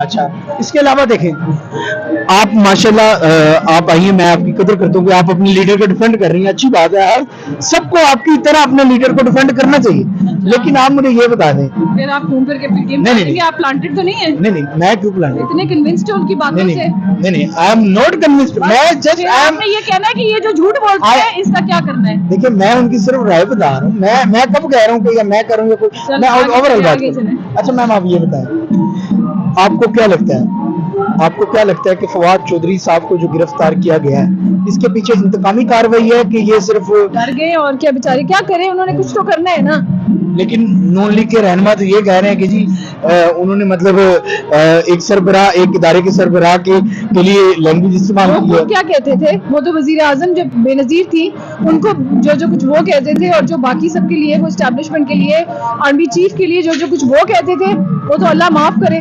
اچھا اس کے علاوہ دیکھیں آپ ماشاءاللہ آپ آئیے, میں آپ کی قدر کرتا ہوں کہ آپ اپنے لیڈر کو ڈیفینڈ کر رہی ہیں, اچھی بات ہے یار, سب کو آپ کی طرح اپنے لیڈر کو ڈیفینڈ کرنا چاہیے, لیکن آپ مجھے یہ بتا دیں پھر آپ گھوم پھر کے پی ٹی ایم نہیں نہیں, آپ پلانٹڈ تو نہیں ہیں؟ نہیں میں کیوں پلان اتنے کنونسڈ ہیں ان کی باتوں سے؟ نہیں آئی ایم ناٹ کنوینسڈ, میں جسٹ آپ نے یہ کہنا ہے کہ یہ جو جھوٹ بولتے ہیں اس کا کیا کرنا ہے؟ دیکھیے میں ان کی صرف رائے بتا رہا ہوں, میں کب کہہ رہا ہوں کہ میں کروں گا کوئی, میں اوور آل بات کروں. اچھا میم آپ یہ بتائیں آپ کو کیا لگتا ہے کہ فواد چودھری صاحب کو جو گرفتار کیا گیا ہے اس کے پیچھے انتقامی کاروائی ہے کہ یہ صرف ڈر گئے اور کیا بیچارے کیا کریں, انہوں نے کچھ تو کرنا ہے نا. لیکن نون لیگ کے رہنما تو یہ کہہ رہے ہیں کہ جی انہوں نے مطلب ایک سربراہ, ایک ادارے کے سربراہ کے لیے لینگویج استعمال کی ہے. وہ کیا کہتے تھے, وہ تو وزیر اعظم جب بے نظیر تھی ان کو جو کچھ وہ کہتے تھے, اور جو باقی سب کے لیے وہ اسٹیبلشمنٹ کے لیے آرمی چیف کے لیے جو کچھ وہ کہتے تھے وہ تو اللہ معاف کرے.